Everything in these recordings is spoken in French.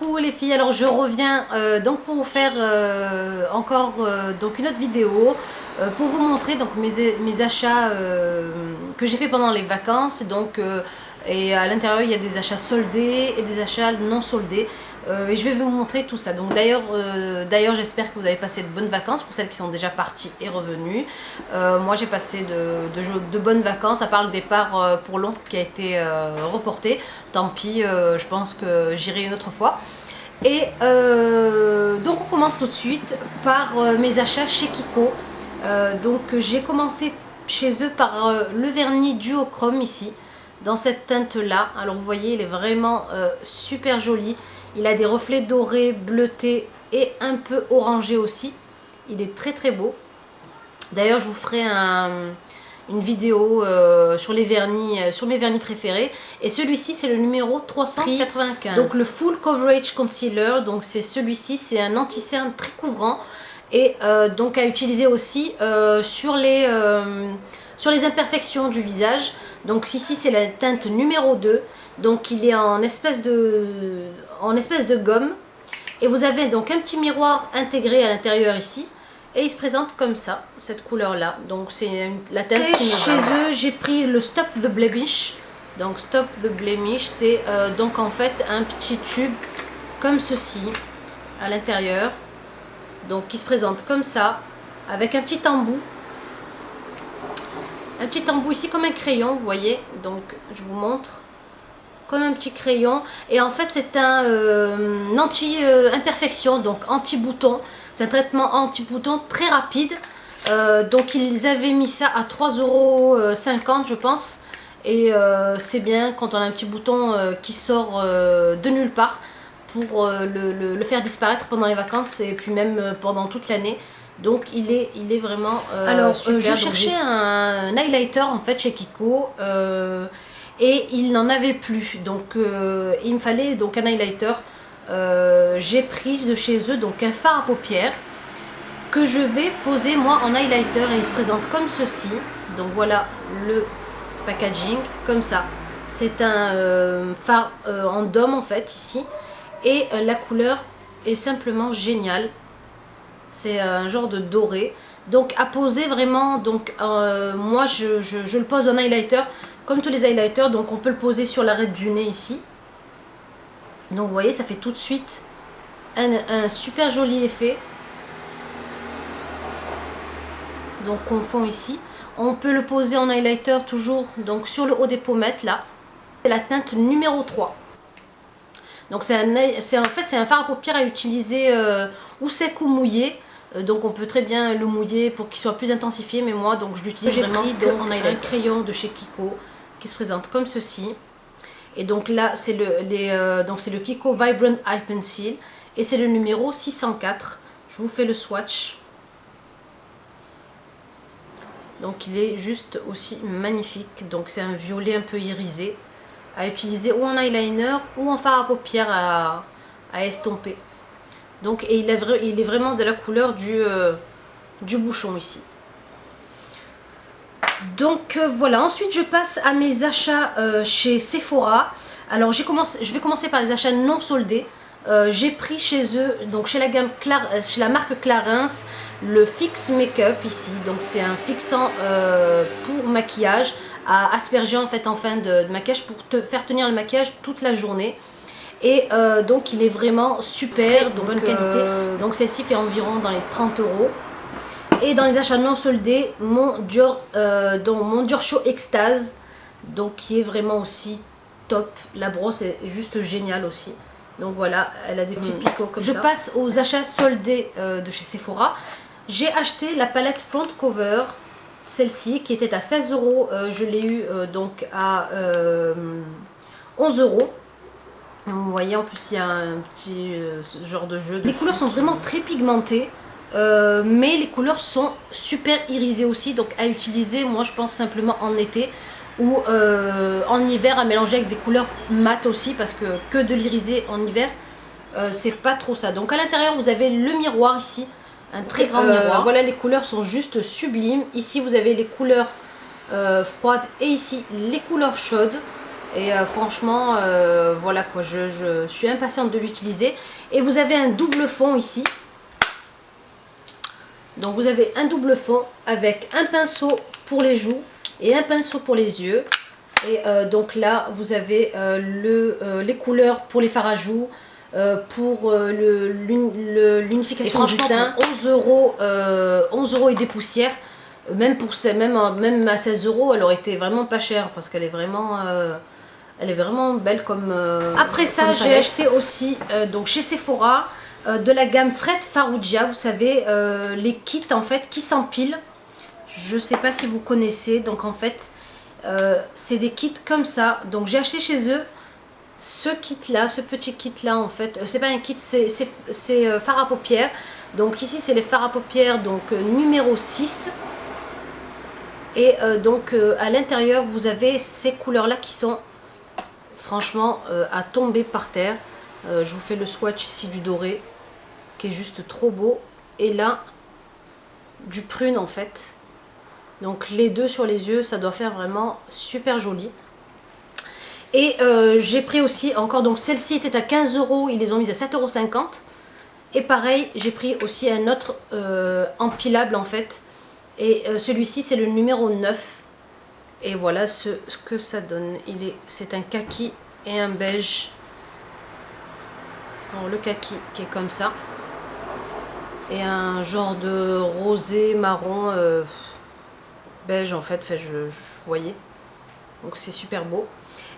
Coucou les filles, alors je reviens donc pour vous faire encore donc une autre vidéo pour vous montrer donc mes achats que j'ai fait pendant les vacances. Donc et à l'intérieur il y a des achats soldés et des achats non soldés et je vais vous montrer tout ça. Donc d'ailleurs j'espère que vous avez passé de bonnes vacances pour celles qui sont déjà parties et revenues. Moi j'ai passé de bonnes vacances, à part le départ pour Londres qui a été reporté. Tant pis, je pense que j'irai une autre fois. Et donc on commence tout de suite par mes achats chez Kiko. Donc j'ai commencé chez eux par le vernis duochrome ici, dans cette teinte là. Alors vous voyez, il est vraiment super joli. Il a des reflets dorés, bleutés et un peu orangés aussi. Il est très très beau. D'ailleurs je vous ferai une vidéo sur les vernis, sur mes vernis préférés. Et celui-ci c'est le numéro 395. Donc le Full Coverage Concealer. Donc c'est celui-ci, c'est un anti-cerne très couvrant. Et donc à utiliser aussi sur les imperfections du visage. Donc ici c'est la teinte numéro 2. Donc il est en espèce de gomme. Et vous avez donc un petit miroir intégré à l'intérieur ici. Et il se présente comme ça, cette couleur là. Donc c'est la teinte qui me va. Chez eux j'ai pris le Stop the Blemish. Donc Stop the Blemish, c'est donc en fait un petit tube comme ceci à l'intérieur. Donc qui se présente comme ça, avec un petit embout. Un petit embout ici comme un crayon, vous voyez. Donc je vous montre. Comme un petit crayon. Et en fait c'est un anti-imperfection, donc anti-bouton. C'est un traitement anti-bouton très rapide. Donc ils avaient mis ça à 3,50 € je pense. Et c'est bien quand on a un petit bouton qui sort de nulle part, pour le faire disparaître pendant les vacances et puis même pendant toute l'année. Donc il est vraiment super. Je cherchais un highlighter en fait chez Kiko et il n'en avait plus. Donc il me fallait donc un highlighter. J'ai pris de chez eux donc un fard à paupières que je vais poser moi en highlighter, et il se présente comme ceci. Donc voilà le packaging comme ça. C'est un fard en dôme en fait ici. Et la couleur est simplement géniale. C'est un genre de doré. Donc à poser vraiment. Donc moi je le pose en highlighter comme tous les highlighters. Donc on peut le poser sur l'arête du nez ici. Donc vous voyez, ça fait tout de suite un super joli effet. Donc on fond ici. On peut le poser en highlighter toujours donc sur le haut des pommettes là. C'est la teinte numéro 3. Donc c'est un fard à paupières à utiliser ou sec ou mouillé. Donc on peut très bien le mouiller pour qu'il soit plus intensifié. Mais moi donc je l'utilise vraiment en highlighter. Un crayon de chez Kiko qui se présente comme ceci. Et donc là c'est le Kiko Vibrant Eye Pencil. Et c'est le numéro 604. Je vous fais le swatch. Donc il est juste aussi magnifique. Donc c'est un violet un peu irisé, à utiliser ou en eyeliner ou en fard à paupières à estomper. Donc et il est vraiment de la couleur du bouchon ici. Donc voilà, ensuite je passe à mes achats chez Sephora. Alors je vais commencer par les achats non soldés. J'ai pris chez eux, donc chez la marque Clarins, le Fix Make-up ici. Donc c'est un fixant pour maquillage à asperger en fait en fin de maquillage, pour te faire tenir le maquillage toute la journée. Et donc il est vraiment super, de bonne qualité. Donc celle-ci fait environ dans les 30 €. Et dans les achats non soldés, mon Dior Show Extase, donc qui est vraiment aussi top. La brosse est juste géniale aussi. Donc voilà, elle a des petits picots comme ça. Je passe aux achats soldés de chez Sephora. J'ai acheté la palette Front Cover, celle-ci qui était à 16 €. Je l'ai eu donc à 11 €. Vous voyez, en plus il y a un petit genre de jeu. Les couleurs sont vraiment très pigmentées. Mais les couleurs sont super irisées aussi. Donc à utiliser, moi je pense simplement en été. Ou en hiver à mélanger avec des couleurs mates aussi, parce que de l'irisé en hiver c'est pas trop ça. Donc à l'intérieur vous avez le miroir ici, un très grand miroir. Voilà, les couleurs sont juste sublimes. Ici vous avez les couleurs froides et ici les couleurs chaudes. Et franchement, voilà quoi, je suis impatiente de l'utiliser. Et vous avez un double fond ici. Donc vous avez un double fond avec un pinceau pour les joues et un pinceau pour les yeux. Et donc là, vous avez les couleurs pour les fards à joues, pour l'unification du teint, 11 € et des poussières. Même à 16 € elle aurait été vraiment pas chère parce qu'elle est vraiment belle comme après ça j'ai acheté aussi donc chez Sephora de la gamme Fred Farrugia, vous savez les kits en fait qui s'empilent. Je sais pas si vous connaissez, donc en fait c'est des kits comme ça. Donc j'ai acheté chez eux ce kit là, ce petit kit là en fait, c'est pas un kit, c'est fard à paupières. Donc ici c'est les fards à paupières donc numéro 6. Et donc à l'intérieur vous avez ces couleurs là qui sont franchement à tomber par terre. Je vous fais le swatch ici du doré qui est juste trop beau. Et là du prune en fait. Donc les deux sur les yeux, ça doit faire vraiment super joli. Et j'ai pris aussi encore, donc celle-ci était à 15 €, ils les ont mises à 7,50 €. Et pareil, j'ai pris aussi un autre empilable en fait. Et celui-ci c'est le numéro 9. Et voilà ce que ça donne. C'est un kaki et un beige. Alors, le kaki qui est comme ça. Et un genre de rosé marron beige en fait. Vous voyez. Donc c'est super beau.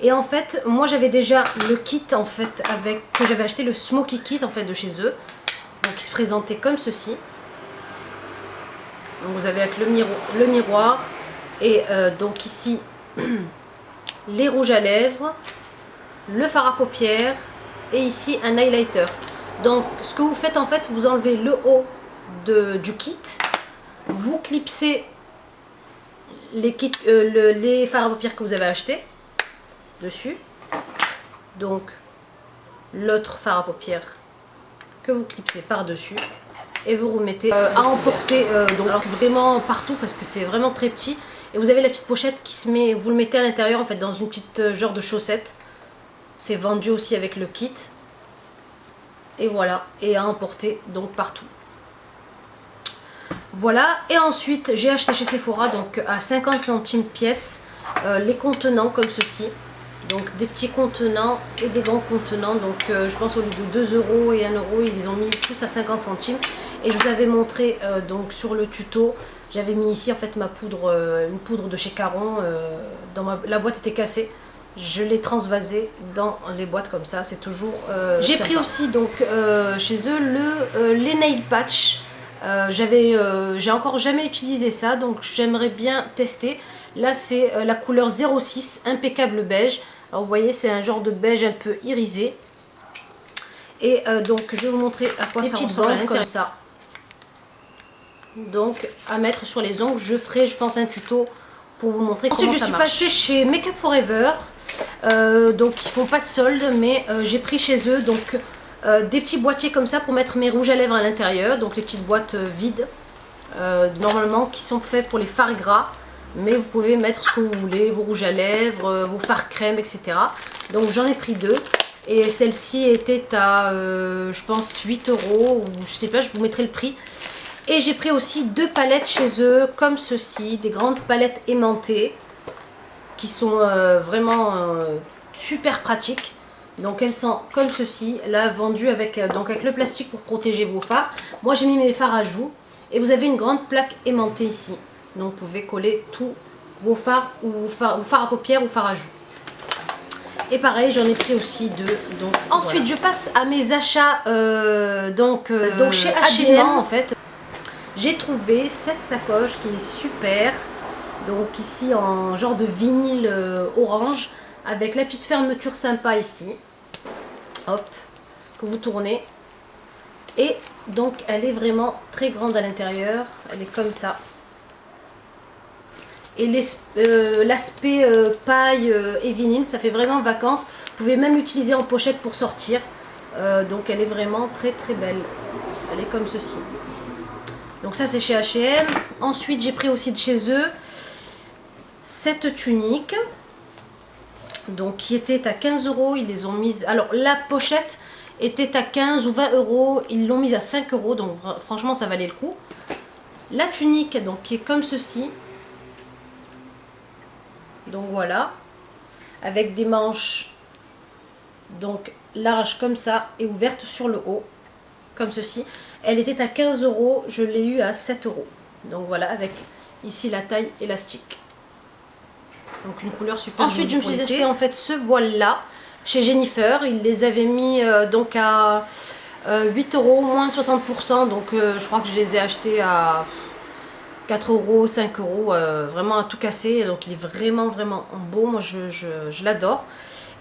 Et en fait, moi j'avais déjà le kit en fait que j'avais acheté, le Smoky Kit en fait de chez eux. Donc il se présentait comme ceci. Donc vous avez avec le miroir et donc ici les rouges à lèvres, le fard à paupières et ici un highlighter. Donc ce que vous faites en fait, vous enlevez le haut du kit, vous clipsez les fards à paupières que vous avez acheté dessus, donc l'autre fard à paupières que vous clipsez par dessus. Et vous remettez à emporter donc alors vraiment partout parce que c'est vraiment très petit. Et vous avez la petite pochette qui se met, vous le mettez à l'intérieur en fait dans une petite genre de chaussette. C'est vendu aussi avec le kit. Et voilà, et à emporter donc partout. Voilà, et ensuite j'ai acheté chez Sephora donc à 50 centimes pièce les contenants comme ceci. Donc des petits contenants et des grands contenants. Donc je pense au lieu de 2 € et 1 €, ils ont mis tous à 50 centimes. Et je vous avais montré donc sur le tuto, j'avais mis ici en fait ma poudre, une poudre de chez Caron. La boîte était cassée. Je l'ai transvasée dans les boîtes comme ça, c'est toujours j'ai pris aussi donc chez eux les nail patch. J'ai encore jamais utilisé ça, donc j'aimerais bien tester. Là c'est la couleur 06 impeccable beige. Alors vous voyez c'est un genre de beige un peu irisé. Et donc je vais vous montrer à quoi ça ressemble comme ça. Donc à mettre sur les ongles, je ferai je pense un tuto pour vous montrer comment ça marche. Ensuite je suis passée chez Make Up For Ever. Donc ils font pas de solde, mais j'ai pris chez eux donc des petits boîtiers comme ça pour mettre mes rouges à lèvres à l'intérieur. Donc les petites boîtes vides normalement qui sont faits pour les fards gras. Mais vous pouvez mettre ce que vous voulez, vos rouges à lèvres, vos fards crème, etc. Donc j'en ai pris deux. Et celle-ci était à, je pense, 8 € ou je sais pas, je vous mettrai le prix. Et j'ai pris aussi deux palettes chez eux, comme ceci, des grandes palettes aimantées, qui sont vraiment super pratiques. Donc elles sont comme ceci, là vendues avec le plastique pour protéger vos fards. Moi j'ai mis mes fards à joues et vous avez une grande plaque aimantée ici. Donc vous pouvez coller tous vos fards ou fards à paupières ou fards à joues. Et pareil, j'en ai pris aussi deux. Donc ensuite, voilà. Je passe à mes achats donc chez H&M en fait. J'ai trouvé cette sacoche qui est super. Donc ici en genre de vinyle orange avec la petite fermeture sympa ici. Hop, que vous tournez. Et donc elle est vraiment très grande à l'intérieur. Elle est comme ça. Et l'aspect paille et vinyle, ça fait vraiment vacances. Vous pouvez même l'utiliser en pochette pour sortir. Donc elle est vraiment très très belle. Elle est comme ceci. Donc ça c'est chez H&M. Ensuite j'ai pris aussi de chez eux cette tunique. donc qui était à 15 €, ils les ont mises, alors la pochette était à 15 ou 20 €, ils l'ont mise à 5 €, donc franchement ça valait le coup. La tunique, donc qui est comme ceci, donc voilà, avec des manches donc larges comme ça et ouvertes sur le haut, comme ceci. Elle était à 15 €, je l'ai eu à 7 €. Donc voilà, avec ici la taille élastique. Donc une couleur super. Ensuite, je me suis acheté en fait ce voile-là chez Jennifer. Ils les avaient mis donc à 8 €, moins 60%. Donc je crois que je les ai achetés à 4 €, 5 €, vraiment à tout casser. Donc il est vraiment beau, moi je l'adore.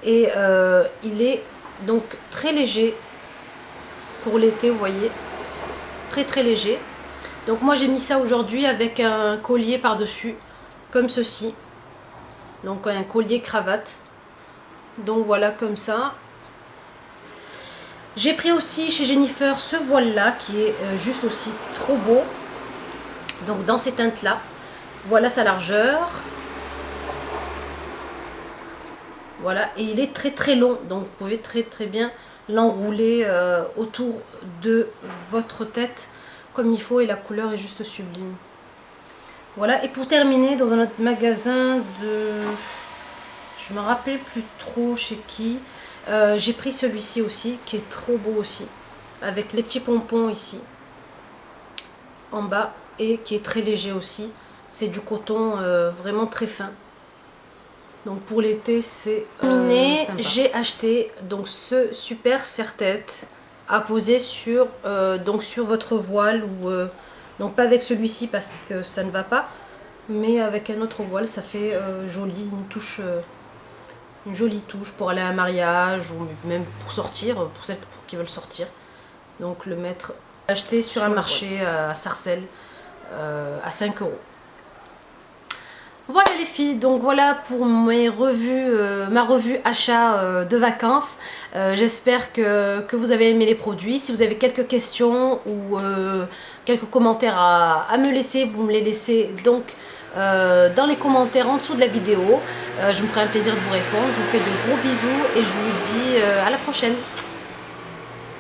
Et il est donc très léger pour l'été, vous voyez, très léger. Donc moi j'ai mis ça aujourd'hui avec un collier par dessus, comme ceci. Donc un collier cravate. Donc voilà, comme ça. J'ai pris aussi chez Jennifer ce voile là qui est juste aussi trop beau. Donc dans ces teintes là. Voilà sa largeur. Voilà, et il est très long. Donc vous pouvez très bien l'enrouler autour de votre tête comme il faut, et la couleur est juste sublime. Voilà, et pour terminer, dans un autre magasin de... je me rappelle plus trop chez qui, j'ai pris celui-ci aussi, qui est trop beau aussi, avec les petits pompons ici, en bas, et qui est très léger aussi. C'est du coton vraiment très fin. Donc pour l'été, c'est terminé. J'ai acheté donc ce super serre-tête à poser sur, donc sur votre voile, ou donc pas avec celui-ci parce que ça ne va pas, mais avec un autre voile, ça fait joli, une jolie touche pour aller à un mariage ou même pour sortir, pour celles qui veulent sortir. Donc le mettre, acheté sur un marché à Sarcelles à 5 €. Voilà les filles, donc voilà pour mes revues, ma revue achat de vacances. J'espère que vous avez aimé les produits. Si vous avez quelques questions ou quelques commentaires à me laisser, vous me les laissez donc dans les commentaires en dessous de la vidéo. Je me ferai un plaisir de vous répondre. Je vous fais de gros bisous et je vous dis à la prochaine.